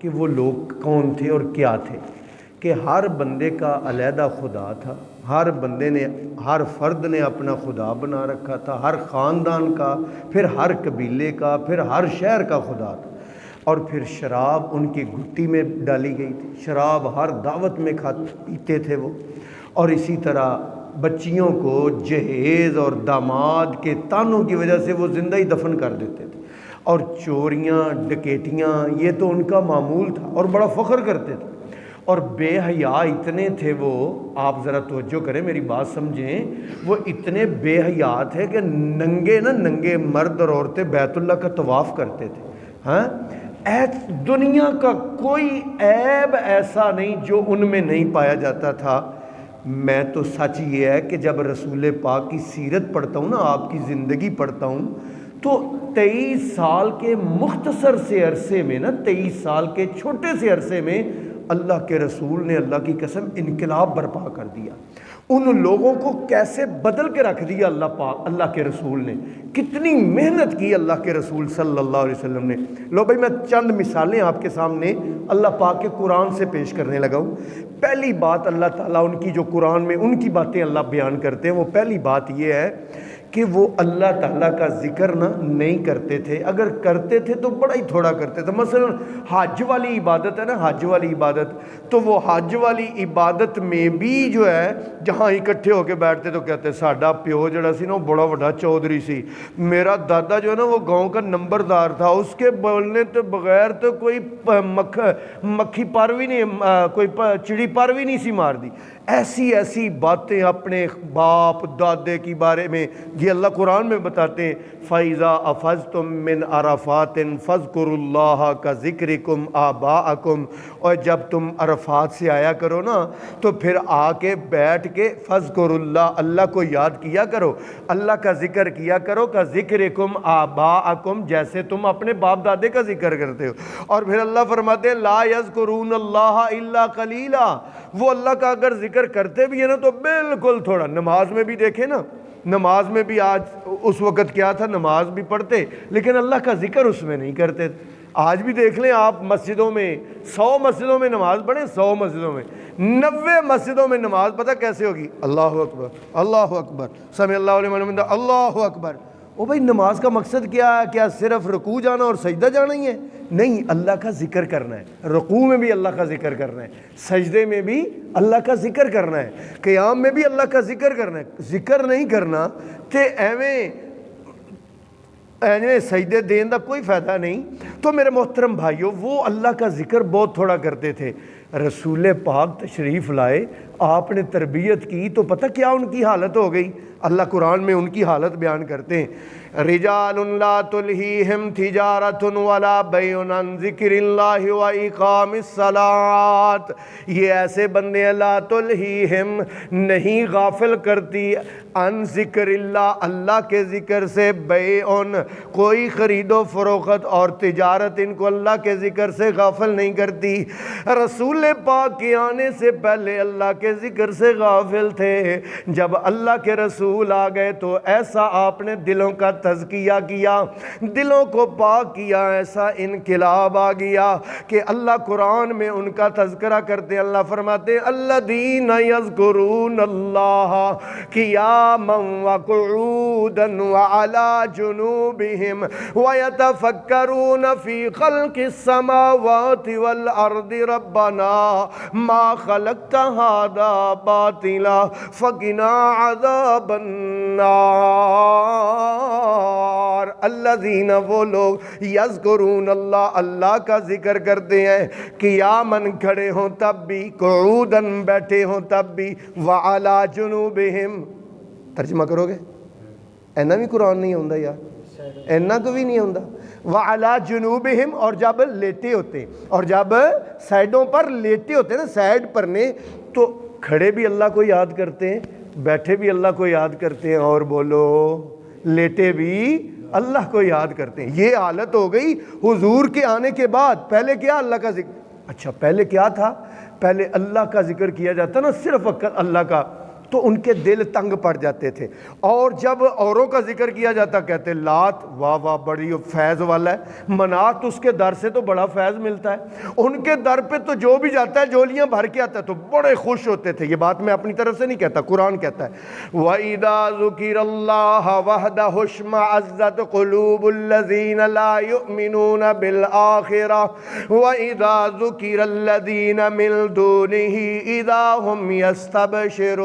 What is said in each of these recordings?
کہ وہ لوگ کون تھے اور کیا تھے، کہ ہر بندے کا علیحدہ خدا تھا، ہر بندے نے، ہر فرد نے اپنا خدا بنا رکھا تھا، ہر خاندان کا، پھر ہر قبیلے کا، پھر ہر شہر کا خدا تھا۔ اور پھر شراب ان کی گھٹی میں ڈالی گئی تھی، شراب ہر دعوت میں پیتے تھے وہ، اور اسی طرح بچیوں کو جہیز اور داماد کے تانوں کی وجہ سے وہ زندہ ہی دفن کر دیتے تھے، اور چوریاں ڈکیتیاں یہ تو ان کا معمول تھا اور بڑا فخر کرتے تھے۔ اور بے حیا اتنے تھے وہ، آپ ذرا توجہ کریں میری بات سمجھیں، وہ اتنے بے حیا تھے کہ ننگے مرد اور عورتیں بیت اللہ کا طواف کرتے تھے۔ ہاں، دنیا کا کوئی عیب ایسا نہیں جو ان میں نہیں پایا جاتا تھا۔ میں تو سچ یہ ہے کہ جب رسول پاک کی سیرت پڑھتا ہوں نا، آپ کی زندگی پڑھتا ہوں، تو 23 سال کے مختصر سے عرصے میں نا، 23 سال کے چھوٹے سے عرصے میں اللہ کے رسول نے، اللہ کی قسم، انقلاب برپا کر دیا۔ ان لوگوں کو کیسے بدل کے رکھ دیا اللہ پاک، اللہ کے رسول نے کتنی محنت کی اللہ کے رسول صلی اللہ علیہ وسلم نے۔ لو بھائی، میں چند مثالیں آپ کے سامنے اللہ پاک کے قرآن سے پیش کرنے لگا ہوں۔ پہلی بات اللہ تعالیٰ ان کی جو قرآن میں ان کی باتیں اللہ بیان کرتے ہیں، وہ پہلی بات یہ ہے کہ وہ اللہ تعالیٰ کا ذکر نہیں کرتے تھے، اگر کرتے تھے تو بڑا ہی تھوڑا کرتے تھے۔ مثلا حج والی عبادت ہے نا، حج والی عبادت، تو وہ حج والی عبادت میں بھی جو ہے جہاں اکٹھے ہو کے بیٹھتے تو کہتے ساڈا پیو جڑا سی نا وہ بڑا بڑا چودھری سی، میرا دادا جو ہے نا وہ گاؤں کا نمبردار تھا، اس کے بولنے تو بغیر تو کوئی مکھی پر بھی نہیں، کوئی چڑی پر بھی نہیں سی مار دی۔ ایسی باتیں اپنے باپ دادے کی بارے میں یہ اللہ قرآن میں بتاتے ہیں۔ فَإِذَا أَفَضْتُم مِّنْ عَرَفَاتٍ فَاذْكُرُوا اللَّهَ كَذِكْرِكُمْ آبَاءَكُمْ، اور جب تم عرفات سے آیا کرو نا تو پھر آ کے بیٹھ کے فَاذْكُرُوا اللَّهَ، اللہ کو یاد کیا کرو، اللہ کا ذکر کیا کرو، كَذِكْرِكُمْ آبَاءَكُمْ، جیسے تم اپنے باپ دادے کا ذکر کرتے ہو۔ اور پھر اللہ فرماتے ہیں لَا يَذْكُرُونَ اللَّهَ إِلَّا قَلِيلًا، وہ اللہ کا اگر ذکر کرتے بھی ہیں نا تو بالکل تھوڑا۔ نماز میں بھی دیکھیں نا، نماز میں بھی آج اس وقت کیا تھا، نماز بھی پڑھتے لیکن اللہ کا ذکر اس میں نہیں کرتے۔ آج بھی دیکھ لیں آپ مسجدوں میں، 100 مسجدوں میں نماز پڑھیں، 100 مسجدوں میں 90 مسجدوں میں نماز پتہ کیسے ہوگی؟ اللہ اکبر اللہ اکبر سمع اللہ لمن حمدہ اللہ اکبر۔ او بھائی، نماز کا مقصد کیا ہے؟ کیا صرف رکوع جانا اور سجدہ جانا ہی ہے؟ نہیں، اللہ کا ذکر کرنا ہے، رکوع میں بھی اللہ کا ذکر کرنا ہے، سجدے میں بھی اللہ کا ذکر کرنا ہے، قیام میں بھی اللہ کا ذکر کرنا ہے۔ ذکر نہیں کرنا تے ایویں سجدے دین دا کوئی فائدہ نہیں۔ تو میرے محترم بھائیوں، وہ اللہ کا ذکر بہت تھوڑا کرتے تھے۔ رسول پاک تشریف لائے، آپ نے تربیت کی تو پتہ کیا ان کی حالت ہو گئی؟ اللہ قرآن میں ان کی حالت بیان کرتے ہیں، رجال لا تلہیہم تجارت ولا بیع عن ذکر اللہ و اقام الصلاۃ، یہ ایسے بندے ہیں لا تلہیہم، نہیں غافل کرتی، عن ذکر اللہ، اللہ کے ذکر سے، بیع، کوئی خرید و فروخت اور تجارت ان کو اللہ کے ذکر سے غافل نہیں کرتی۔ رسول پاک کے آنے سے پہلے اللہ کے ذکر سے غافل تھے، جب اللہ کے رسول آ گئے تو ایسا آپ نے دلوں کا تزکیہ کیا، دلوں کو پاک کیا، ایسا انقلاب آ گیا کہ اللہ قرآن میں ان کا تذکرہ کرتے، اللہ فرماتے ہیں الذین یذکرون اللہ قیاما وقعودا وعلی جنوبہم ویتفکرون فی خلق السماوات والارض ربنا ما خلقت هذا باطلا فقنا عذاب النار۔ الذین، وہ لوگ، یذکرون اللہ، اللہ کا ذکر کرتے ہیں، قیاماً کھڑے ہوں تب بھی، قعوداً بیٹھے ہوں تب بھی، وعلی جنوبہم، ترجمہ کرو گے؟ اینا بھی قرآن نہیں ہوندہ یار، اینا کو بھی نہیں ہوندہ۔ وعلی جنوبہم، اور جب لیٹے ہوتے ہیں، اور جب سائڈوں پر لیٹے ہوتے ہیں نا، سائڈ پر نے، تو کھڑے بھی اللہ کو یاد کرتے ہیں، بیٹھے بھی اللہ کو یاد کرتے ہیں، اور بولو لیٹے بھی اللہ کو یاد کرتے ہیں۔ یہ حالت ہو گئی حضور کے آنے کے بعد۔ پہلے کیا؟ اللہ کا ذکر۔ اچھا، پہلے کیا تھا؟ پہلے اللہ کا ذکر کیا جاتا نا، صرف اللہ کا، تو ان کے دل تنگ پڑ جاتے تھے، اور جب اوروں کا ذکر کیا جاتا کہتے لات واہ واہ بڑی فیض والا ہے، منات اس کے در سے تو بڑا فیض ملتا ہے، ان کے در پہ تو جو بھی جاتا ہے جولیاں بھر کے آتا ہے، تو بڑے خوش ہوتے تھے۔ یہ بات میں اپنی طرف سے نہیں کہتا، قرآن کہتا ہے وَإِذَا ذُكِرَ اللَّهَ وَحْدَهُ اشْمَأَزَّتْ قُلُوبُ الَّذِينَ لَا يُؤْمِنُونَ بِالْآخِرَةِ وَإِذَا ذُكِرَ الَّذِينَ مِن دُونِهِ إِذَا هُمْ يَسْتَبْشِرُونَ۔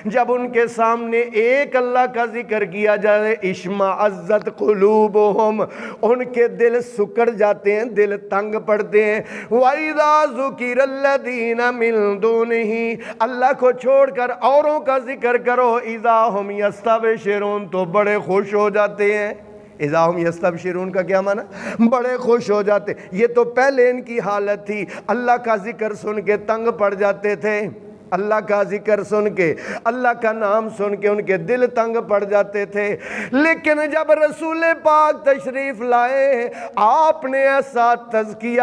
جب ان کے سامنے ایک اللہ کا ذکر کیا جائے اشمعزت قلوبہم، ان کے دل سکڑ جاتے ہیں، دل تنگ پڑتے ہیں۔ وَإِذَا ذُكِرَ الَّذِينَ مِن دُونِهِ، اللہ کو چھوڑ کر اوروں کا ذکر کرو، اِذَا هُمْ يَسْتَبْشِرُونَ، تو بڑے خوش ہو جاتے ہیں۔ اذا ہم یستبشرون کا کیا معنی؟ بڑے خوش ہو جاتے۔ یہ تو پہلے ان کی حالت تھی، اللہ کا ذکر سن کے تنگ پڑ جاتے تھے، اللہ کا ذکر سن کے، اللہ کا نام سن کے ان کے دل تنگ پڑ جاتے تھے۔ لیکن جب رسول پاک تشریف لائے، آپ نے ایسا تزکیہ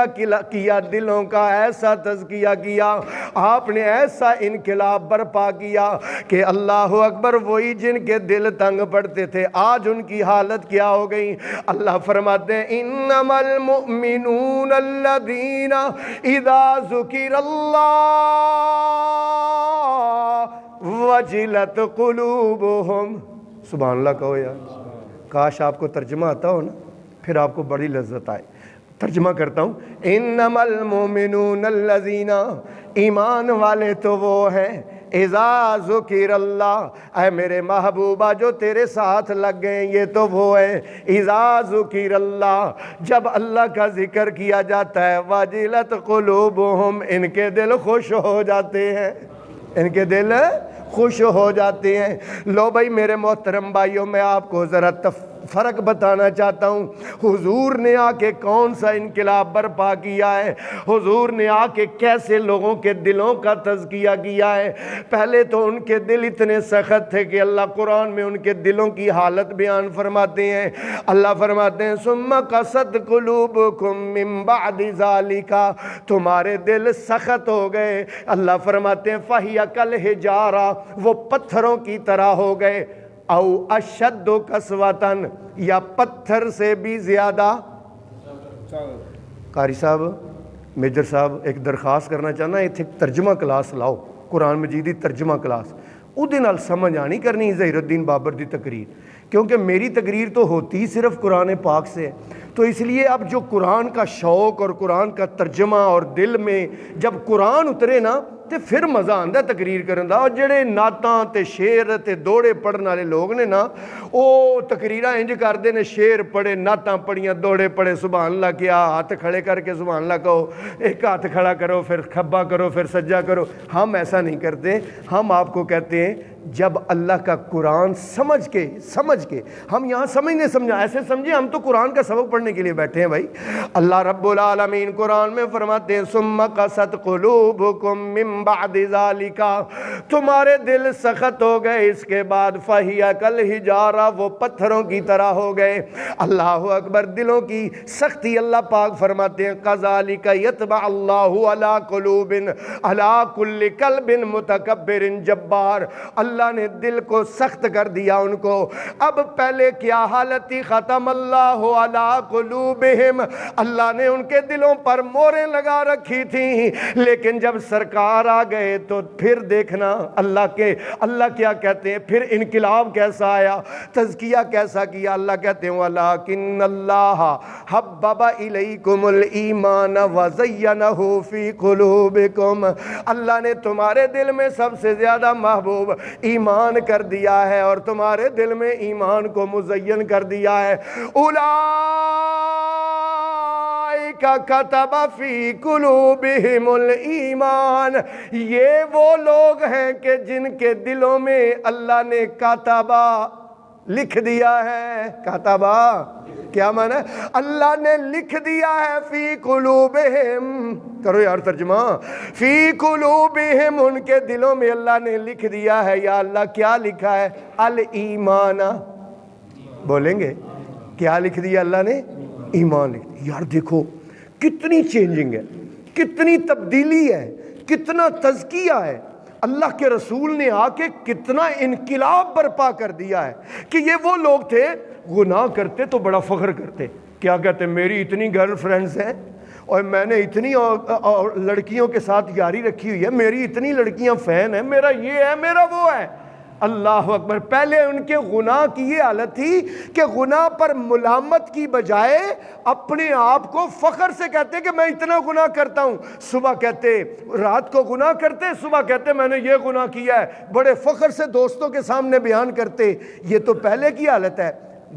کیا دلوں کا، ایسا تزکیہ کیا، آپ نے ایسا انقلاب برپا کیا کہ اللہ اکبر، وہی جن کے دل تنگ پڑتے تھے آج ان کی حالت کیا ہو گئی۔ اللہ فرماتے ہیں انما المؤمنون الذین اذا ذکر اللہ وجلت قلوبہم۔ سبحان اللہ کہو یار، کاش آپ کو ترجمہ آتا ہو نا، پھر آپ کو بڑی لذت آئے۔ ترجمہ کرتا ہوں، انما المؤمنون الذین، ایمان والے تو وہ ہیں، اذا ذکر اللہ، اے میرے محبوبہ جو تیرے ساتھ لگ گئے یہ تو وہ ہے، اذا ذکر اللہ، جب اللہ کا ذکر کیا جاتا ہے، وجلت قلوبہم، ان کے دل خوش ہو جاتے ہیں، ان کے دل خوش ہو جاتے ہیں۔ لو بھائی میرے محترم بھائیوں، میں آپ کو ذرا فرق بتانا چاہتا ہوں۔ حضور نے آ کے کون سا انقلاب برپا کیا ہے، حضور نے آ کے کیسے لوگوں کے دلوں کا تزکیہ کیا ہے۔ پہلے تو ان کے دل اتنے سخت تھے کہ اللہ قرآن میں ان کے دلوں کی حالت بیان فرماتے ہیں۔ اللہ فرماتے ہیں ثم قست قلوبکم من بعد ذالک، تمہارے دل سخت ہو گئے۔ اللہ فرماتے ہیں فہی کالحجارہ، وہ پتھروں کی طرح ہو گئے، او اشد قسوتاً، یا پتھر سے بھی زیادہ۔ قاری صاحب، میجر صاحب، ایک درخواست کرنا چاہنا، ایک ترجمہ کلاس لاؤ، قرآن مجید دی ترجمہ کلاس، اُدے نال سمجھ آنی کرنی ظہیر الدین بابر دی تقریر، کیونکہ میری تقریر تو ہوتی صرف قرآن پاک سے ہے، تو اس لیے اب جو قرآن کا شوق اور قرآن کا ترجمہ اور دل میں جب قرآن اترے نا تے پھر مزہ آندا تقریر کرن دا۔ اور جڑے نعتاں تے شعر تے دوڑے پڑھن والے لوگ نے نا، او تقریراں انج کردے نے، شعر پڑھے، نعتاں پڑھیاں، دوڑے پڑھے، سبحان اللہ کیا، ہاتھ کھڑے کر کے سبحان اللہ کہو، ایک ہاتھ کھڑا کرو پھر کھبا کرو پھر سجا کرو۔ ہم ایسا نہیں کرتے، ہم آپ کو کہتے ہیں جب اللہ کا قرآن سمجھ کے ہم یہاں سمجھنے سمجھا ایسے سمجھے، ہم تو قرآن کا سبق پڑھنے کے لیے بیٹھے ہیں بھائی۔ اللہ رب العالمین قرآن میں فرماتے ہیں ثم قست قلوبکم من بعد ذالک، تمہارے دل سخت ہو گئے اس کے بعد، فہی کالحجارہ، وہ پتھروں کی طرح ہو گئے۔ اللہ اکبر، دلوں کی سختی اللہ پاک فرماتے ہیں کذالک یطبع اللہ علی قلوب علی کل قلب متکبر جبار، اللہ نے دل کو سخت کر دیا ان کو۔ اب پہلے کیا حالت تھی؟ ختم اللہ علی قلوبہم، اللہ نے ان کے دلوں پر موریں لگا رکھی تھیں، لیکن جب سرکار آ گئے تو پھر دیکھنا اللہ کیا کہتے ہیں، پھر انقلاب کیسا آیا، تزکیہ کیسا کیا۔ اللہ کہتے ہیں وَلَٰكِنَّ اللَّهَ حَبَّبَ إِلَيْكُمُ الْإِيمَانَ وَزَيَّنَهُ فِي قُلُوبِكُمْ، اللہ نے تمہارے دل میں سب سے زیادہ محبوب ایمان کر دیا ہے، اور تمہارے دل میں ایمان کو مزین کر دیا ہے۔ اولئک کتب فی قلوبہم الایمان، یہ وہ لوگ ہیں کہ جن کے دلوں میں اللہ نے کاتبہ لکھ دیا ہے۔ کاتبہ کیا معنی ہے؟ اللہ نے لکھ دیا ہے، فی قلوبہم، کرو یار ترجمہ، فی قلوبہم، ان کے دلوں میں اللہ نے لکھ دیا ہے۔ یا اللہ کیا لکھا ہے؟ الایمان، بولیں گے کیا لکھ دیا اللہ نے؟ ایمان لکھ دیا۔ یار دیکھو کتنی چینجنگ ہے، کتنی تبدیلی ہے، کتنا تزکیہ ہے۔ اللہ کے رسول نے آ کے کتنا انقلاب برپا کر دیا ہے کہ یہ وہ لوگ تھے گناہ کرتے تو بڑا فخر کرتے، کیا کہتے میری اتنی گرل فرینڈز ہیں اور میں نے اتنی لڑکیوں کے ساتھ یاری رکھی ہوئی ہے، میری اتنی لڑکیاں فین ہیں، میرا یہ ہے میرا وہ ہے۔ اللہ اکبر، پہلے ان کے گناہ کی یہ حالت تھی کہ گناہ پر ملامت کی بجائے اپنے آپ کو فخر سے کہتے کہ میں اتنا گناہ کرتا ہوں، صبح کہتے رات کو گناہ کرتے، صبح کہتے میں نے یہ گناہ کیا ہے، بڑے فخر سے دوستوں کے سامنے بیان کرتے۔ یہ تو پہلے کی حالت ہے۔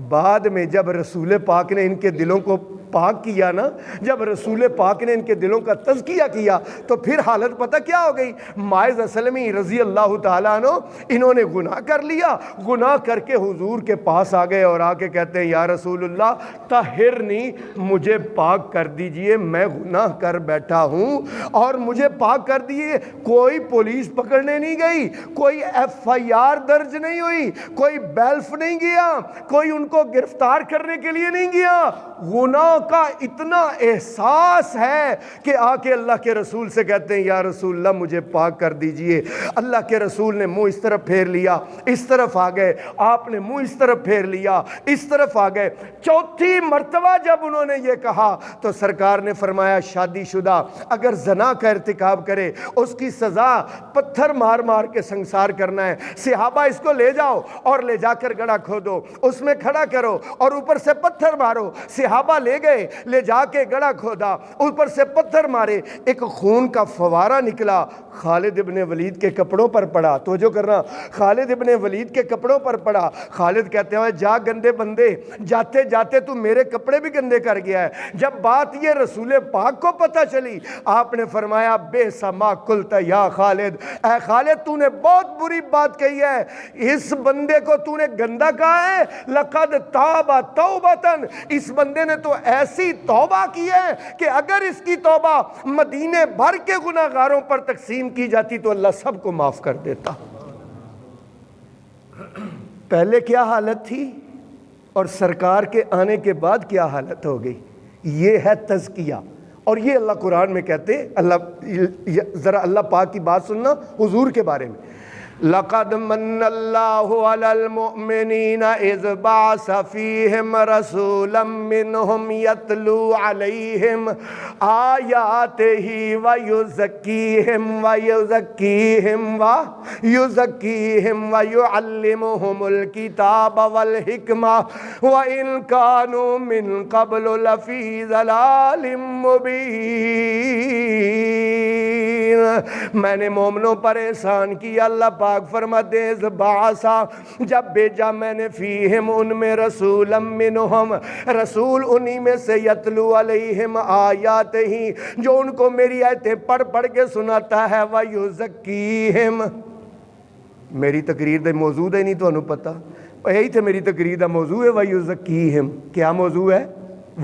بعد میں جب رسول پاک نے ان کے دلوں کو پاک کیا نا، جب رسول پاک نے ان کے دلوں کا تزکیہ کیا تو پھر حالت پتہ کیا ہو گئی؟ ماعز اسلمی رضی اللہ تعالیٰ عنہ انہوں نے گناہ کر لیا، گناہ کر کے حضور کے پاس آ گئے اور آ کے کہتے ہیں یا رسول اللہ طہرنی، مجھے پاک کر دیجئے، میں گناہ کر بیٹھا ہوں اور مجھے پاک کر دیجئے۔ کوئی پولیس پکڑنے نہیں گئی، کوئی ایف آئی آر درج نہیں ہوئی، کوئی بیلف نہیں گیا، کوئی ان کو گرفتار کرنے کے لیے نہیں گیا۔ گناہ کا اتنا احساس ہے کہ آ کے اللہ کے رسول سے کہتے ہیں یا رسول اللہ مجھے پاک کر دیجئے۔ اللہ کے رسول نے منہ اس طرف پھیر لیا، اس طرف آ گئے، آپ نے منہ اس طرف پھیر لیا، اس طرف آ گئے۔ چوتھی مرتبہ جب انہوں نے یہ کہا تو سرکار نے فرمایا شادی شدہ اگر زنا کا ارتکاب کرے اس کی سزا پتھر مار مار کے سنسار کرنا ہے۔ صحابہ اس کو لے جاؤ اور لے جا کر گڑھا کھودو، اس میں کھڑا کرو اور اوپر سے پتھر مارو۔ صحابہ لے گئے، لے جا کے گڑھا کھودا، اوپر سے پتھر مارے، ایک خون کا فوارہ نکلا، خالد ابن ولید کے کپڑوں پر پڑا۔ توجہ کرنا، خالد ابن ولید کے کپڑوں پر پڑا۔ خالد کہتے ہیں جا گندے بندے، جاتے جاتے تو میرے کپڑے بھی گندے کر گیا ہے۔ جب بات یہ رسول پاک کو پتہ چلی، آپ نے فرمایا بے سما قلت یا خالد، اے خالد تو نے بہت بری بات کہی ہے، اس بندے کو تو نے گندا کہا ہے۔ لقد تاب توبتن، اس بندے نے تو ایسی توبہ کی ہے کہ اگر اس کی توبہ مدینے بھر کے گناہ گاروں پر تقسیم کی جاتی تو اللہ سب کو معاف کر دیتا۔ پہلے کیا حالت تھی اور سرکار کے آنے کے بعد کیا حالت ہو گئی؟ یہ ہے تزکیہ۔ اور یہ اللہ قرآن میں کہتے، اللہ ذرا اللہ پاک کی بات سننا حضور کے بارے میں، لقد من اللہ علی المؤمنین اذ بعث فیہم رسولا منہم یتلو علیہم آیاتہ ویزکیہم ویعلمہم الکتاب والحکمہ وإن کانوا من قبل لفی ضلال مبین۔ میں نے مومنوں پر احسان کیا، اللہ پاک فرماتے ہیں بعثا، جب بھیجا میں نے فیہم ان میں رسولا منہم، رسول انہی میں سے یتلو علیہم آیات ہی، جو ان کو میری آیتیں پڑھ پڑھ کے سناتا ہے، ویزکیہم۔ میری تقریر دا موضوع ہے نہیں تو انہوں پتا، یہی تھے میری تقریر دا موضوع ہے ویزکیہم۔ کیا موضوع ہے؟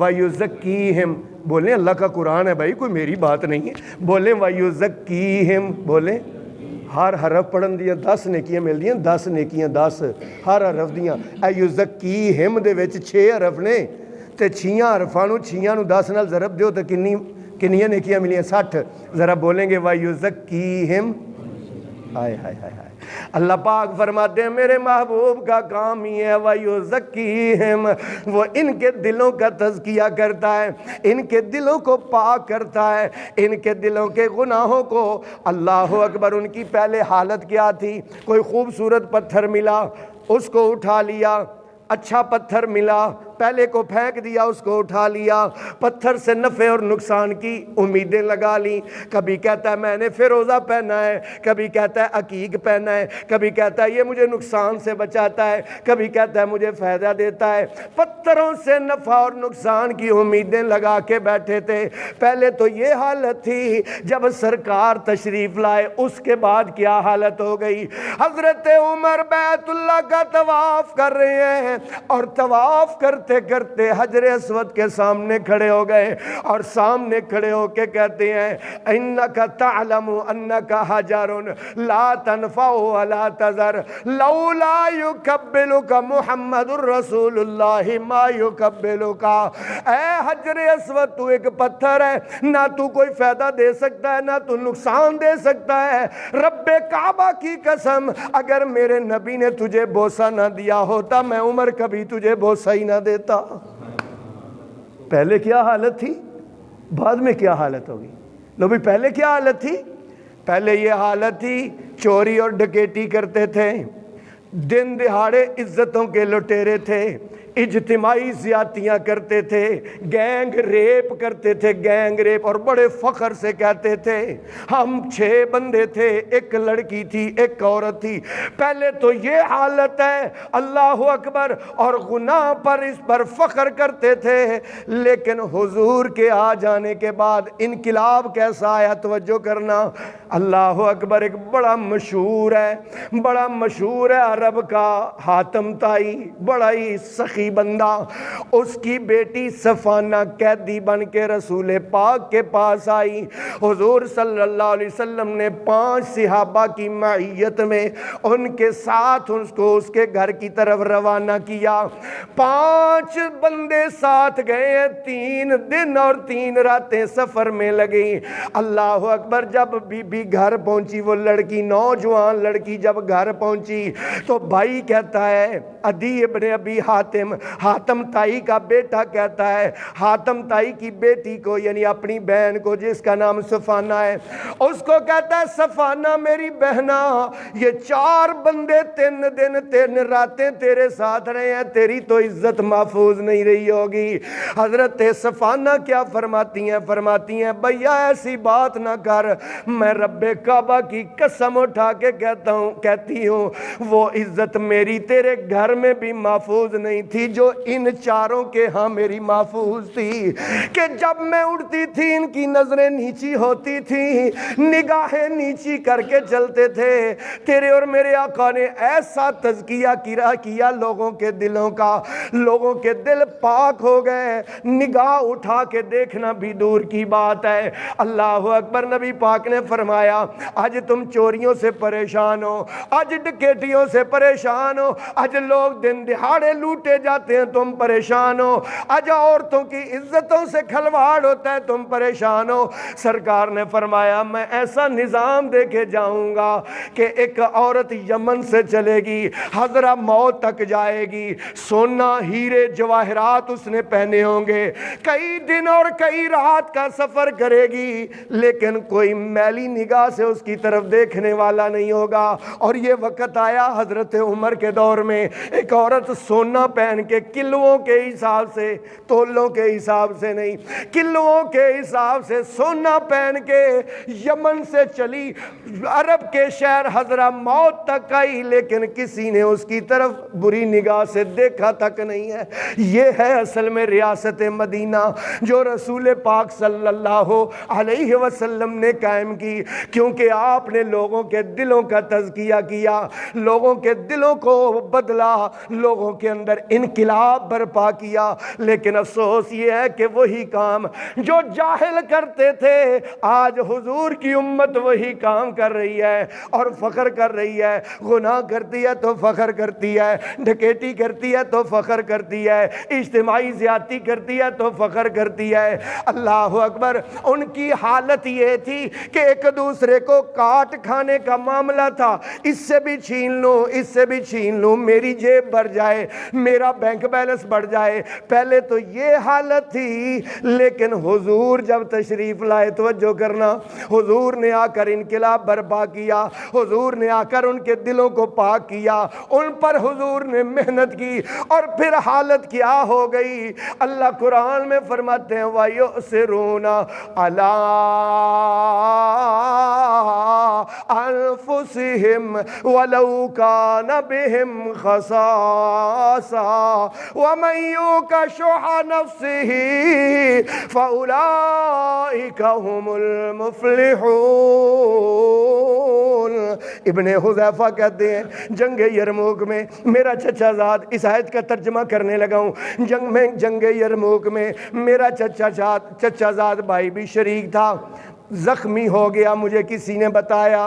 ویزکیہم۔ بولیں اللہ کا قرآن ہے بھائی، کوئی میری بات نہیں ہے، بولیں ویزکیہم، بولیں۔ ہر حرف پڑھن دیاں 10 نیکیاں مل دیاں، 10 نیکیاں 10 ہر حرف دیاں۔ اے یزکیہم دے وچ 6 حرف نے تے 6 حرفاں نوں 6 نوں 10 نال ضرب دیو تے کنیاں نیکیاں ملیاں؟ 60۔ ذرا بولیں گے ویزکیہم۔ ہائے ہائے ہائے ہائے۔ اللہ پاک فرماتے ہیں میرے محبوب کا کام ہی ہے وَيُزَكِّيهِمْ، وہ ان کے دلوں کا تزکیہ کرتا ہے، ان کے دلوں کو پاک کرتا ہے، ان کے دلوں کے گناہوں کو۔ اللہ اکبر۔ ان کی پہلے حالت کیا تھی؟ کوئی خوبصورت پتھر ملا اس کو اٹھا لیا، اچھا پتھر ملا پہلے کو پھینک دیا، اس کو اٹھا لیا، پتھر سے نفع اور نقصان کی امیدیں لگا لیں۔ کبھی کہتا ہے میں نے فیروزہ پہنا ہے، کبھی کہتا ہے عقیق پہنا ہے، کبھی کہتا ہے یہ مجھے نقصان سے بچاتا ہے، کبھی کہتا ہے مجھے فائدہ دیتا ہے۔ پتھروں سے نفع اور نقصان کی امیدیں لگا کے بیٹھے تھے۔ پہلے تو یہ حالت تھی، جب سرکار تشریف لائے اس کے بعد کیا حالت ہو گئی؟ حضرت عمر بیت اللہ کا طواف کر رہے ہیں اور طواف کرتے کرتے کرتے حجر اسود کے سامنے کھڑے ہو گئے اور سامنے کھڑے ہو کے کہتے ہیں انک تعلم انک حجر لا تنفع ولا تضر لولا یکبلک محمد رسول اللہ ما یکبلک. اے حجر اسود تو ایک پتھر ہے، نہ تو کوئی فائدہ دے سکتا ہے نہ تو نقصان دے سکتا ہے. رب کعبہ کی قسم اگر میرے نبی نے تجھے بوسہ نہ دیا ہوتا میں عمر کبھی تجھے بوسہ ہی نہ دیتا. پہلے کیا حالت تھی، بعد میں کیا حالت ہوگی؟ لو بھی پہلے کیا حالت تھی؟ پہلے یہ حالت تھی چوری اور ڈکیٹی کرتے تھے، دن دہاڑے عزتوں کے لٹیرے تھے، اجتماعی زیادتیاں کرتے تھے، گینگ ریپ کرتے تھے، گینگ ریپ، اور بڑے فخر سے کہتے تھے ہم 6 بندے تھے، ایک لڑکی تھی ایک عورت تھی. پہلے تو یہ حالت ہے، اللہ اکبر، اور گناہ پر اس پر فخر کرتے تھے. لیکن حضور کے آ جانے کے بعد انقلاب کیسا آیا، توجہ کرنا. اللہ اکبر. ایک بڑا مشہور ہے عرب کا حاتم طائی، بڑا ہی سخی بندہ. اس کی بیٹی صفانہ قیدی بن کے رسول پاک کے پاس آئی. حضور صلی اللہ علیہ وسلم نے 5 صحابہ کی معیت میں ان کے ساتھ اس کو اس کے گھر کی طرف روانہ کیا. 5 بندے ساتھ گئے، 3 دن اور 3 راتیں سفر میں لگی. اللہ اکبر. جب بی بی گھر پہنچی، وہ لڑکی نوجوان لڑکی جب گھر پہنچی تو بھائی کہتا ہے عدی ابن ابی حاتم طائی کا بیٹا کہتا ہے حاتم طائی کی بیٹی کو، یعنی اپنی بہن کو جس کا نام صفانہ ہے، اس کو کہتا ہے صفانہ میری بہنا، یہ 4 بندے 3 دن 3 راتیں تیرے ساتھ رہے ہیں، تیری تو عزت محفوظ نہیں رہی ہوگی. حضرت صفانہ کیا فرماتی ہیں بھیا ایسی بات نہ کر، میں رب کعبہ کی قسم اٹھا کے کہتی ہوں وہ عزت میری تیرے گھر میں بھی محفوظ نہیں تھی جو ان 4 کے ہاں میری محفوظ تھی. کہ جب میں اڑتی تھی ان کی نظریں نیچی ہوتی تھی، نگاہیں نیچی کر کے چلتے تھے. تیرے اور میرے آقا نے ایسا تزکیہ کیا لوگوں کے دلوں کا، لوگوں کے دل پاک ہو گئے، نگاہ اٹھا کے دیکھنا بھی دور کی بات ہے. اللہ اکبر. نبی پاک نے فرمایا آج تم چوریوں سے پریشان ہو، آج ڈکیٹیوں سے پریشان ہو، آج لوگ دن دہاڑے لوٹے جاتے ہیں تم پریشان ہو، آج عورتوں کی عزتوں سے کھلواڑ ہوتا ہے تم پریشان ہو. سرکار نے فرمایا میں ایسا نظام دے کے جاؤں گا کہ ایک عورت یمن سے چلے گی، حضرہ موت تک جائے گی، سونا ہیرے جواہرات اس نے پہنے ہوں گے، کئی دن اور کئی رات کا سفر کرے گی، لیکن کوئی میلی نگاہ سے اس کی طرف دیکھنے والا نہیں ہوگا. اور یہ وقت آیا حضرت عمر کے دور میں، ایک عورت سونا پہن کے کلووں کے حساب سے، تولوں کے حساب سے نہیں، کلووں کے حساب سے سونا پہن کے یمن سے چلی، عرب کے شہر حضرہ موت تک آئی، لیکن کسی نے اس کی طرف بری نگاہ سے دیکھا تک نہیں ہے. یہ ہے اصل میں ریاست مدینہ جو رسول پاک صلی اللہ علیہ وسلم نے قائم کی، کیونکہ آپ نے لوگوں کے دلوں کا تزکیہ کیا، لوگوں کے دلوں کو بدلا، لوگوں کے اندر انقلاب برپا کیا. لیکن افسوس یہ ہے کہ وہی کام جو جاہل کرتے تھے آج حضور کی امت وہی کام کر رہی ہے اور فخر کر رہی ہے. گناہ کرتی ہے تو فخر کرتی ہے، ڈکیٹی کرتی ہے تو فخر کرتی ہے، اجتماعی زیادتی کرتی ہے تو فخر کرتی ہے. اللہ اکبر. ان کی حالت یہ تھی کہ ایک دوسرے کو کاٹ کھانے کا معاملہ تھا، اس سے بھی چھین لوں اس سے بھی چھین لوں، میری جیب بھر جائے، میرا بینک بیلنس بڑھ جائے. پہلے تو یہ حالت تھی، لیکن حضور جب تشریف لائے، توجہ کرنا، حضور نے آ کر انقلاب برپا کیا، حضور نے آ کر ان کے دلوں کو پاک کیا، ان پر حضور نے محنت کی، اور پھر حالت کیا ہو گئی. اللہ قرآن میں فرماتے ہیں وَيُؤْثِرُونَ عَلَىٰ أنفسهم ولو كان بهم خصاصة ومن يوق شح نفسه فأولئك هم المفلحون۔ ابن حذیفہ کہتے ہیں جنگ یرموک میں میرا چچا زاد، اس آیت کا ترجمہ کرنے لگا ہوں، جنگ یرموک میں میرا چچا زاد بھائی بھی شریک تھا، زخمی ہو گیا، مجھے کسی نے بتایا،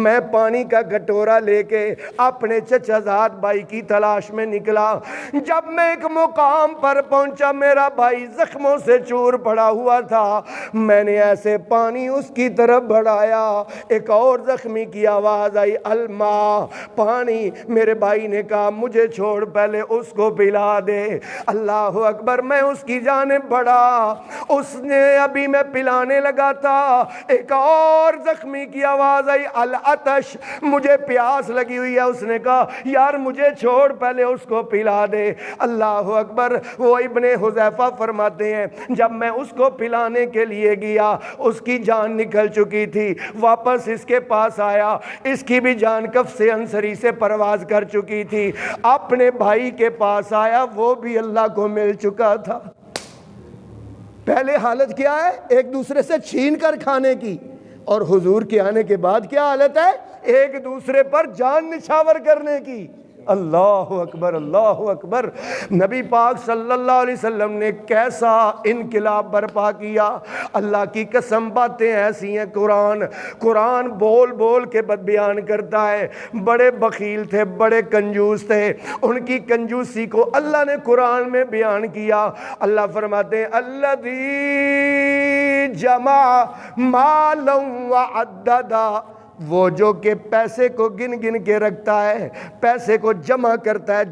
میں پانی کا کٹورا لے کے اپنے چچا زاد بھائی کی تلاش میں نکلا۔ جب میں ایک مقام پر پہنچا، میرا بھائی زخموں سے چور پڑا ہوا تھا، میں نے ایسے پانی اس کی طرف بڑھایا، ایک اور زخمی کی آواز آئی الماء، پانی۔ میرے بھائی نے کہا مجھے چھوڑ، پہلے اس کو پلا دے۔ اللہ اکبر، میں اس کی جانب بڑھا، اس نے ابھی میں پلانے لگا تھا، ایک اور زخمی کی آواز آئی العطش، مجھے پیاس لگی ہوئی ہے۔ اس نے کہا یار مجھے چھوڑ، پہلے اس کو پلا دے۔ اللہ اکبر۔ وہ ابن حذیفہ فرماتے ہیں جب میں اس کو پلانے کے لیے گیا، اس کی جان نکل چکی تھی، واپس اس کے پاس آیا، اس کی بھی جان کف سے انصری سے پرواز کر چکی تھی، اپنے بھائی کے پاس آیا، وہ بھی اللہ کو مل چکا تھا۔ پہلے حالت کیا ہے؟ ایک دوسرے سے چھین کر کھانے کی، اور حضور کے آنے کے بعد کیا حالت ہے؟ ایک دوسرے پر جان نچھاور کرنے کی۔ اللہ اکبر، اللہ اکبر۔ نبی پاک صلی اللہ علیہ وسلم نے کیسا انقلاب برپا کیا، اللہ کی قسم باتیں ایسی ہیں۔ قرآن بول بول کے بد بیان کرتا ہے۔ بڑے بخیل تھے، بڑے کنجوس تھے، ان کی کنجوسی کو اللہ نے قرآن میں بیان کیا۔ اللہ فرماتے ہیں الذی جمع مالا وعددا، وہ جو کہ پیسے کو گن گن کے رکھتا ہے، پیسے کو جمع کرتا ہے،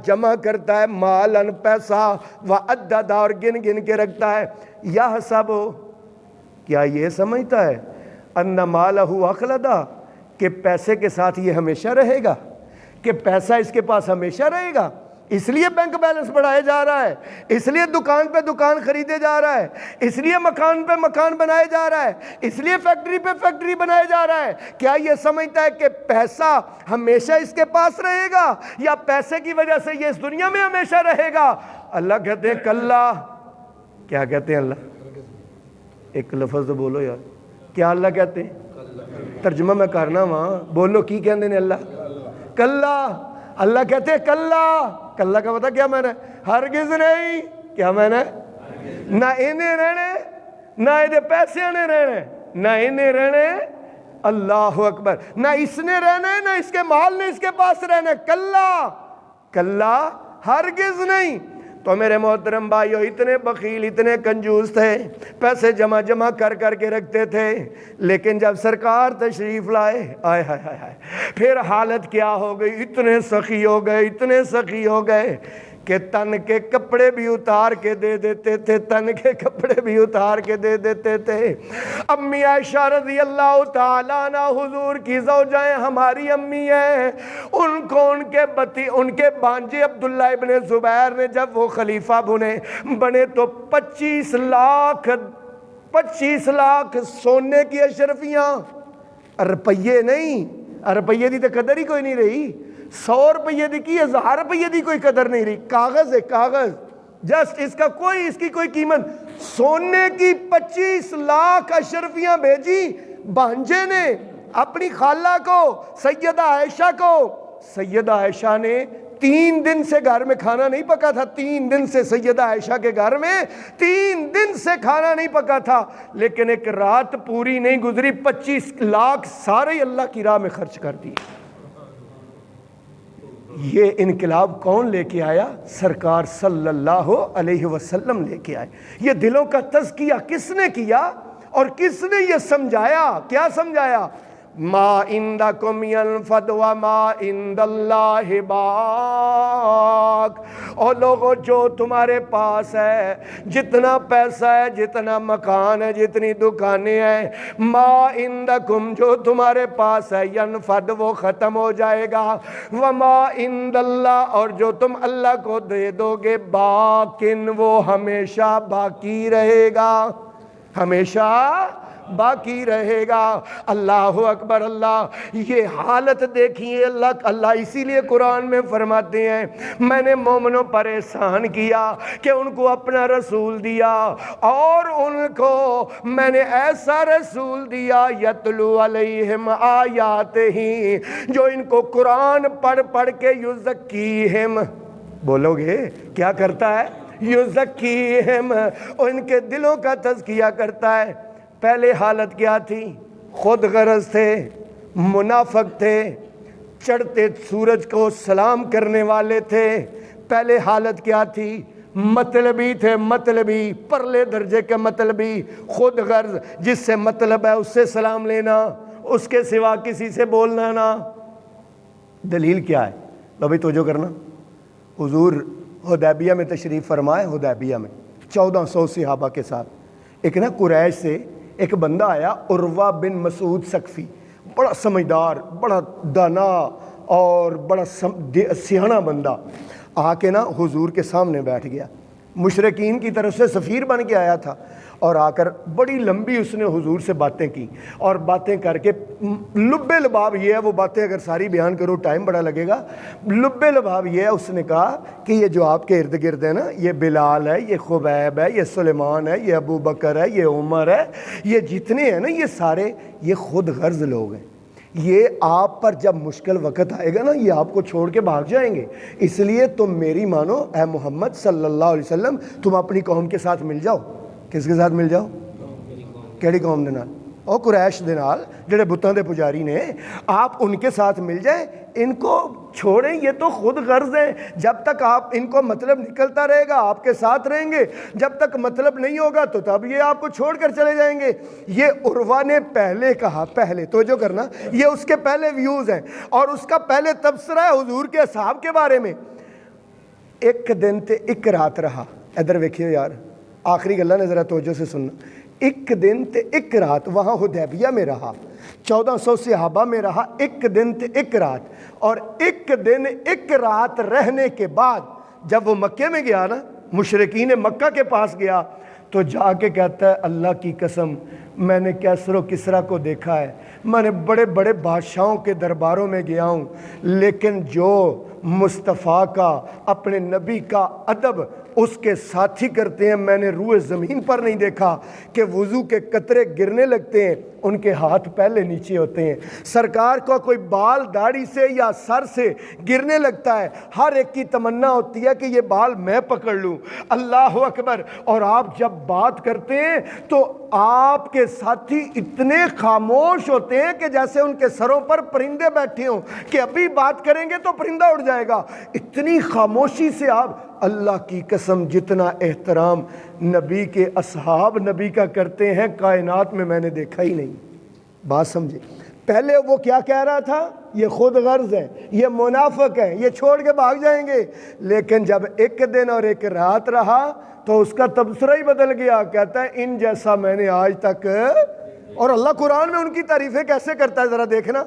جمع کرتا ہے، مالن پیسہ، وعددا اور گن گن کے رکھتا ہے۔ یحسب، کیا یہ سمجھتا ہے ان مالہ اخلدا، کہ پیسے کے ساتھ یہ ہمیشہ رہے گا، کہ پیسہ اس کے پاس ہمیشہ رہے گا؟ اس لیے بینک بیلنس بڑھایا جا رہا ہے، اس لیے دکان پہ دکان خریدے جا رہا ہے، اس لیے مکان پہ مکان بنائے جا رہا ہے، اس لیے فیکٹری پہ فیکٹری بنایا جا رہا ہے۔ کیا یہ سمجھتا ہے کہ پیسہ ہمیشہ اس کے پاس رہے گا، یا پیسے کی وجہ سے یہ اس دنیا میں ہمیشہ رہے گا؟ اللہ کہتے ہیں کلا۔ کیا کہتے ہیں اللہ؟ ایک لفظ تو بولو یار، کیا اللہ کہتے ہیں؟ ترجمہ میں کرنا وہاں بولو کی کہندے نے اللہ؟ کلا۔ اللہ کہتے ہیں کلا۔ کلا کا پتہ کیا میں نے؟ ہرگز نہیں۔ کیا میں نے؟ نہ انہیں رہنے، نہ یہ پیسے نے رہنے، نہ انہیں رہنے، اللہ اکبر، نہ اس نے رہنا ہے، نہ اس کے مال نے اس کے پاس رہنا ہے۔ کلا، کلا، ہرگز نہیں۔ تو میرے محترم بھائیو، اتنے بخیل، اتنے کنجوس تھے، پیسے جمع جمع کر کر کے رکھتے تھے، لیکن جب سرکار تشریف لائے، آئے ہائے ہائے ہائے، پھر حالت کیا ہو گئی؟ اتنے سخی ہو گئے، اتنے سخی ہو گئے کہ تن کے کپڑے بھی اتار کے دے دیتے تھے، تن کے کپڑے بھی اتار کے دے دیتے تھے۔ امی عائشہ رضی اللہ تعالیٰ عنہ حضور کی زوجائیں ہماری امی ہیں، ان کو ان کے بانجے عبداللہ ابن زبیر نے جب وہ خلیفہ بنے تو 25 لاکھ سونے کی اشرفیاں، روپیے نہیں، روپیے دی تو قدر ہی کوئی نہیں رہی، 100 روپیے دی کی، 1000 روپیے دی کوئی قدر نہیں رہی، کاغذ ہے کاغذ، جسٹ اس کی کوئی قیمت۔ سونے کی 25 لاکھ اشرفیاں بھیجی بانجے نے اپنی خالہ کو، سیدہ عائشہ کو۔ سیدہ عائشہ نے 3 دن سے گھر میں کھانا نہیں پکا تھا، 3 دن سے سیدہ عائشہ کے گھر میں 3 دن سے کھانا نہیں پکا تھا، لیکن ایک رات پوری نہیں گزری، 25 لاکھ سارے اللہ کی راہ میں خرچ کر دیے۔ یہ انقلاب کون لے کے آیا؟ سرکار صلی اللہ علیہ وسلم لے کے آئے۔ یہ دلوں کا تزکیہ کس نے کیا اور کس نے یہ سمجھایا؟ کیا سمجھایا؟ ما عندکم ینفد وما عند اللہ باق۔ اور لوگوں، جو تمہارے پاس ہے، جتنا پیسہ ہے، جتنا مکان ہے، جتنی دکانیں ہیں، ما عندکم، جو تمہارے پاس ہے، ینفد، وہ ختم ہو جائے گا، وما عند اللہ، اور جو تم اللہ کو دے دو گے، باقن، وہ ہمیشہ باقی رہے گا۔ ہمیشہ باقی رہے گا۔ اللہ اکبر اللہ، یہ حالت دیکھیے اللہ اسی لیے قرآن میں فرماتے ہیں میں نے مومنوں پر احسان کیا کہ ان کو اپنا رسول دیا، اور ان کو میں نے ایسا رسول دیا یتلو علیہم آیات ہی، جو ان کو قرآن پڑھ پڑھ کے یزکیہم، بولو گے کیا کرتا ہے؟ یزکیہم، اور ان کے دلوں کا تزکیہ کرتا ہے۔ پہلے حالت کیا تھی؟ خود غرض تھے، منافق تھے، چڑھتے سورج کو سلام کرنے والے تھے۔ پہلے حالت کیا تھی؟ مطلبی تھے، مطلبی، پرلے درجے کے مطلبی، خود غرض، جس سے مطلب ہے اس سے سلام لینا، اس کے سوا کسی سے بولنا نہ۔ دلیل کیا ہے؟ لو بھائی توجہ کرنا، حضور حدیبیہ میں تشریف فرمائے، حدیبیہ میں 1400 صحابہ کے ساتھ، ایک نا قریش سے ایک بندہ آیا، عروہ بن مسعود ثقفی، بڑا سمجھدار، بڑا دانا اور بڑا سیاںا بندہ، آ کے نا حضور کے سامنے بیٹھ گیا۔ مشرکین کی طرف سے سفیر بن کے آیا تھا، اور آ کر بڑی لمبی اس نے حضور سے باتیں کی، اور باتیں کر کے لب لباب یہ ہے، وہ باتیں اگر ساری بیان کرو ٹائم بڑا لگے گا، لب لباب یہ ہے، اس نے کہا کہ یہ جو آپ کے ارد گرد ہے نا، یہ بلال ہے، یہ خبیب ہے، یہ سلیمان ہے، یہ ابو بکر ہے، یہ عمر ہے، یہ جتنے ہیں نا، یہ سارے یہ خود غرض لوگ ہیں، یہ آپ پر جب مشکل وقت آئے گا نا، یہ آپ کو چھوڑ کے بھاگ جائیں گے، اس لیے تم میری مانو اے محمد صلی اللہ علیہ وسلم، تم اپنی قوم کے ساتھ مل جاؤ۔ کس کے ساتھ مل جاؤ؟ کیڑی قوم دے نال؟ او قریش دے نال، جڑے بتاں دے پجاری نے، آپ ان کے ساتھ مل جائیں، ان کو چھوڑیں، یہ تو خود غرض ہیں، جب تک آپ ان کو مطلب نکلتا رہے گا آپ کے ساتھ رہیں گے، جب تک مطلب نہیں ہوگا تو تب یہ آپ کو چھوڑ کر چلے جائیں گے۔ یہ عروہ نے پہلے کہا، پہلے توجہ کرنا، یہ اس کے پہلے ویوز ہیں، اور اس کا پہلے تبصرہ ہے حضور کے اصحاب کے بارے میں۔ ایک دن تے ایک رات رہا، ادھر ویکھیو یار، آخری گلہ نے ذرا توجہ سے سننا، ایک دن تے ایک رات وہاں حدیبیہ میں رہا، 1400 صحابہ میں رہا، ایک دن تے ایک رات، اور ایک دن ایک رات رہنے کے بعد جب وہ مکے میں گیا نا، مشرکین مکہ کے پاس گیا، تو جا کے کہتا ہے اللہ کی قسم میں نے کیسر و کسریٰ کو دیکھا ہے، میں نے بڑے بڑے بادشاہوں کے درباروں میں گیا ہوں، لیکن جو مصطفیٰ کا، اپنے نبی کا ادب اس کے ساتھی کرتے ہیں، میں نے روئے زمین پر نہیں دیکھا کہ وضو کے قطرے گرنے لگتے ہیں، ان کے ہاتھ پہلے نیچے ہوتے ہیں، سرکار کا کوئی بال داڑھی سے یا سر سے گرنے لگتا ہے، ہر ایک کی تمنا ہوتی ہے کہ یہ بال میں پکڑ لوں، اللہ اکبر۔ اور آپ جب بات کرتے ہیں تو آپ کے ساتھی اتنے خاموش ہوتے ہیں کہ جیسے ان کے سروں پر پرندے بیٹھے ہوں، کہ ابھی بات کریں گے تو پرندہ اڑ جائے گا، اتنی خاموشی سے آپ، اللہ کی قسم جتنا احترام نبی کے اصحاب نبی کا کرتے ہیں کائنات میں نے دیکھا ہی نہیں۔ بات سمجھے؟ پہلے وہ کیا کہہ رہا تھا؟ یہ خود غرض ہے، یہ منافق ہے، یہ چھوڑ کے بھاگ جائیں گے، لیکن جب ایک دن اور ایک رات رہا تو اس کا تبصرہ ہی بدل گیا، کہتا ہے ان جیسا میں نے آج تک، اور اللہ قرآن میں ان کی تعریفیں کیسے کرتا ہے ذرا دیکھنا،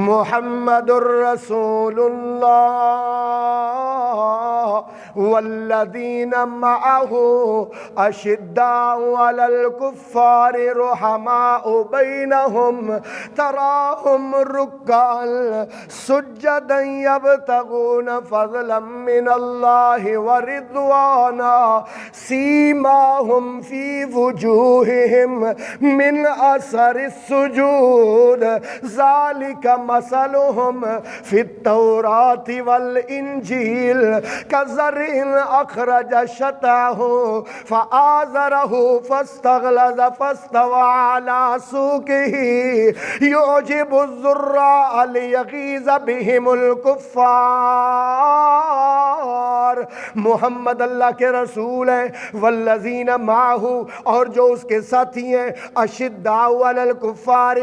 محمد الرسول اللہ والذین معه اشداء علی الکفار رحماء بینہم تراہم رکعا سجدا یبتغون فضلا من اللہ ورضوانا سیماہم فی وجوہہم من اثر السجود ذالک مثلهم فی التوراۃ والانجیل کزرع اخرج شطأہ فآزرہ فاستغلظ فاستوى على سوقه يعجب الزراع ليغيظ بهم الكفار۔ محمد اللہ کے رسول ہیں، والذین معه، اور جو اس کے ساتھی ہیں، اشداء علی الکفار،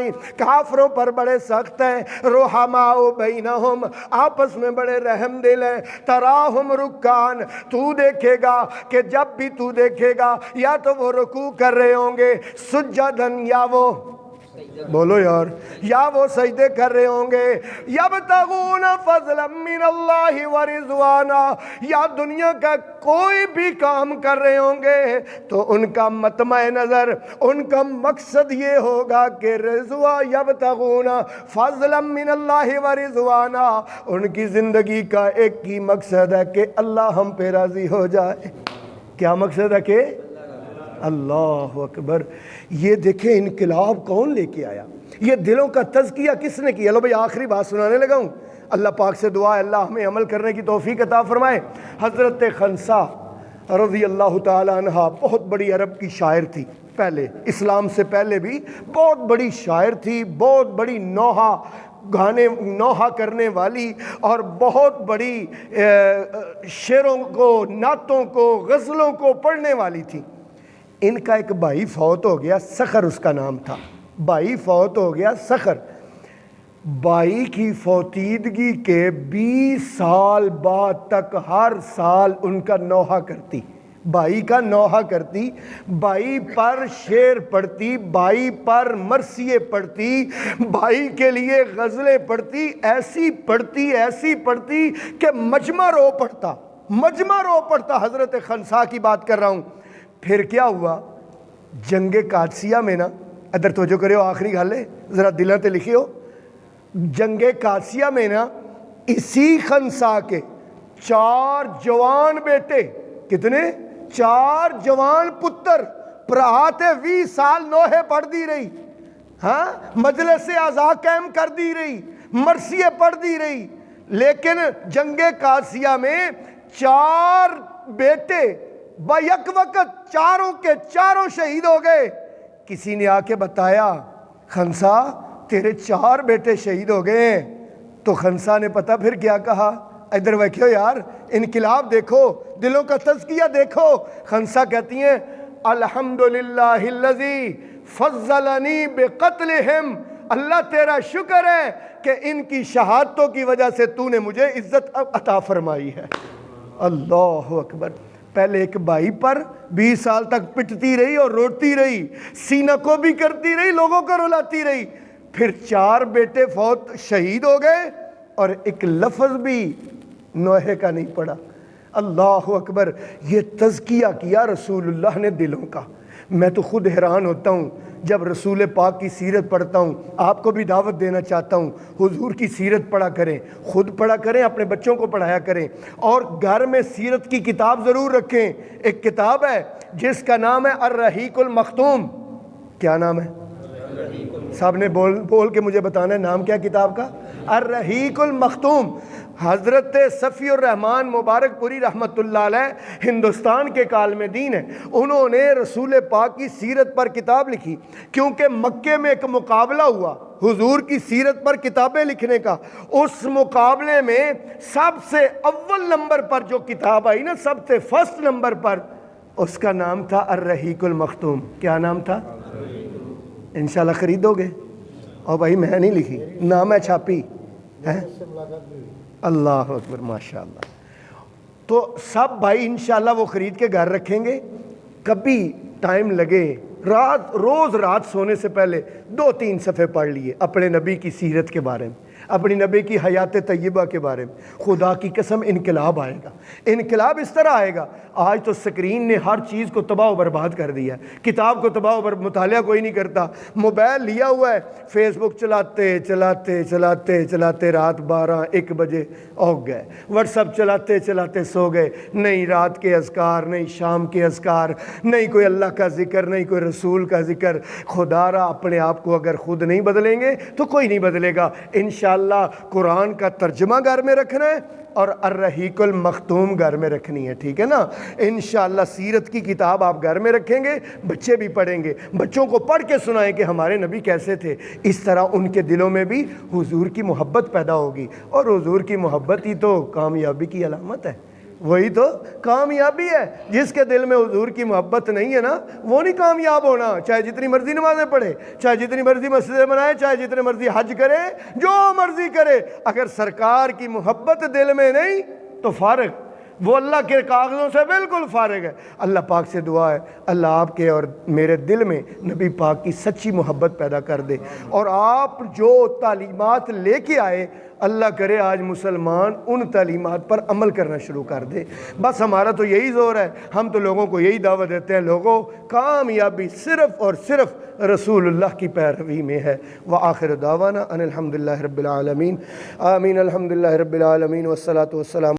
کافروں پر بڑے سخت ہیں، رحماء بینہم، آپس میں بڑے رحم دل ہیں، تراہم رکعان، تو دیکھے گا کہ جب بھی تو دیکھے گا یا تو وہ رکوع کر رہے ہوں گے، سجدن یا وہ بولو یار، یا وہ سجدے کر رہے ہوں گے یبتغون فضلا من اللہ ورضوانا، یا دنیا کا کوئی بھی کام کر رہے ہوں گے تو ان کا مطمع نظر، ان کا مقصد یہ ہوگا کہ رضوا، یبتغون فضلا من اللہ ورضوانا، ان کی زندگی کا ایک ہی مقصد ہے کہ اللہ ہم پہ راضی ہو جائے۔ کیا مقصد ہے؟ کہ اللہ اکبر۔ یہ دیکھیں انقلاب کون لے کے آیا، یہ دلوں کا تزکیہ کس نے کیا؟ لو بھئی آخری بات سنانے لگا ہوں۔ اللہ پاک سے دعا ہے اللہ ہمیں عمل کرنے کی توفیق عطا فرمائے۔ حضرت خنسا رضی اللہ تعالی عنہ بہت بڑی عرب کی شاعر تھی، پہلے اسلام سے پہلے بھی بہت بڑی شاعر تھی، بہت بڑی نوحہ گانے نوحہ کرنے والی، اور بہت بڑی شعروں کو، نعتوں کو، غزلوں کو پڑھنے والی تھی۔ ان کا ایک بھائی فوت ہو گیا، سخر اس کا نام تھا، بھائی فوت ہو گیا سخر۔ بھائی کی فوتیدگی کے 20 سال بعد تک ہر سال ان کا نوحہ کرتی، بھائی کا نوحہ کرتی، بھائی پر شعر پڑھتی، بھائی پر مرثیے پڑھتی، بھائی کے لیے غزلیں پڑھتی، ایسی پڑھتی کہ مجمع رو پڑھتا۔ حضرت خنسا کی بات کر رہا ہوں۔ پھر کیا ہوا؟ جنگ قادسیہ میں نا، ادھر توجہ کرے ہو، آخری گل ہے، ذرا دلوں تے لکھے ہو۔ جنگ قادسیہ میں نا اسی خنسا کے 4 جوان بیٹے، کتنے؟ 4 جوان پتر، پراتے 20 سال نوحے پڑھ دی رہی، ہاں مجلس اعزا قائم کر دی رہی، مرثیے پڑھ دی رہی، لیکن جنگ قادسیہ میں 4 بیٹے بیک وقت چاروں کے چاروں شہید ہو گئے۔ کسی نے آ کے بتایا خنسا تیرے 4 بیٹے شہید ہو گئے ہیں، تو خنسا نے پتہ پھر کیا کہا؟ ادھر ویکھو یار، انقلاب دیکھو، دلوں کا تزکیہ دیکھو۔ خنسا کہتی ہیں الحمدللہ الذی فضلنی بقتلہم، اللہ تیرا شکر ہے کہ ان کی شہادتوں کی وجہ سے تو نے مجھے عزت عطا فرمائی ہے۔ اللہ اکبر۔ پہلے ایک بھائی پر 20 سال تک پٹتی رہی اور روتی رہی، سینہ کو بھی کرتی رہی، لوگوں کو رلاتی رہی، پھر 4 بیٹے فوت شہید ہو گئے اور ایک لفظ بھی نوحے کا نہیں پڑا۔ اللہ اکبر۔ یہ تزکیہ کیا رسول اللہ نے دلوں کا۔ میں تو خود حیران ہوتا ہوں جب رسول پاک کی سیرت پڑھتا ہوں۔ آپ کو بھی دعوت دینا چاہتا ہوں، حضور کی سیرت پڑھا کریں، خود پڑھا کریں، اپنے بچوں کو پڑھایا کریں، اور گھر میں سیرت کی کتاب ضرور رکھیں۔ ایک کتاب ہے جس کا نام ہے الرحیق المختوم۔ کیا نام ہے؟ صاحب نے بول کے مجھے بتانا ہے نام کیا کتاب کا؟ الرحیق المختوم۔ حضرت صفی الرحمن مبارک پوری رحمت اللہ علیہ ہندوستان کے کالم دین ہیں، انہوں نے رسول پاک کی سیرت پر کتاب لکھی، کیونکہ مکے میں ایک مقابلہ ہوا حضور کی سیرت پر کتابیں لکھنے کا۔ اس مقابلے میں سب سے اول نمبر پر جو کتاب آئی نا، سب سے فرسٹ نمبر پر، اس کا نام تھا الرحیق المختوم۔ کیا نام تھا؟ انشاءاللہ خریدو گے؟ اور بھائی میں نہیں لکھی، نام ہے چھاپی ہے۔ اللہ اکبر، ماشاءاللہ۔ تو سب بھائی انشاءاللہ وہ خرید کے گھر رکھیں گے۔ کبھی ٹائم لگے، روز رات سونے سے پہلے 2-3 صفحے پڑھ لیے اپنے نبی کی سیرت کے بارے میں، اپنی نبی کی حیات طیبہ کے بارے میں۔ خدا کی قسم انقلاب آئے گا۔ انقلاب اس طرح آئے گا، آج تو سکرین نے ہر چیز کو تباہ و برباد کر دیا ہے، کتاب کو تباہ و مطالعہ کوئی نہیں کرتا، موبائل لیا ہوا ہے، فیس بک چلاتے رات 12-1 بجے اوگ گئے، واٹس ایپ چلاتے سو گئے، نہیں رات کے اذکار، نہیں شام کے اذکار، نہیں کوئی اللہ کا ذکر، نہیں کوئی رسول کا ذکر۔ خدا را اپنے آپ کو اگر خود نہیں بدلیں گے تو کوئی نہیں بدلے گا۔ انشاءاللہ قرآن کا ترجمہ گھر میں رکھنا ہے اور الرحیق المختوم گھر میں رکھنی ہے، ٹھیک ہے نا؟ انشاءاللہ سیرت کی کتاب آپ گھر میں رکھیں گے، بچے بھی پڑھیں گے، بچوں کو پڑھ کے سنائیں کہ ہمارے نبی کیسے تھے۔ اس طرح ان کے دلوں میں بھی حضور کی محبت پیدا ہوگی، اور حضور کی محبت ہی تو کامیابی کی علامت ہے، وہی تو کامیابی ہے۔ جس کے دل میں حضور کی محبت نہیں ہے نا، وہ نہیں کامیاب ہونا، چاہے جتنی مرضی نمازیں پڑھے، چاہے جتنی مرضی مسجدیں بنائے، چاہے جتنے مرضی حج کرے، جو مرضی کرے، اگر سرکار کی محبت دل میں نہیں تو فارغ۔ وہ اللہ کے کاغذوں سے بالکل فارغ ہے۔ اللہ پاک سے دعا ہے اللہ آپ کے اور میرے دل میں نبی پاک کی سچی محبت پیدا کر دے، اور آپ جو تعلیمات لے کے آئے اللہ کرے آج مسلمان ان تعلیمات پر عمل کرنا شروع کر دے۔ بس ہمارا تو یہی زور ہے، ہم تو لوگوں کو یہی دعوت دیتے ہیں، لوگوں کامیابی صرف اور صرف رسول اللہ کی پیروی میں ہے۔ وآخر دعوانا ان الحمدللہ رب العالمین، آمین، الحمدللہ رب العالمین، والصلاة والسلام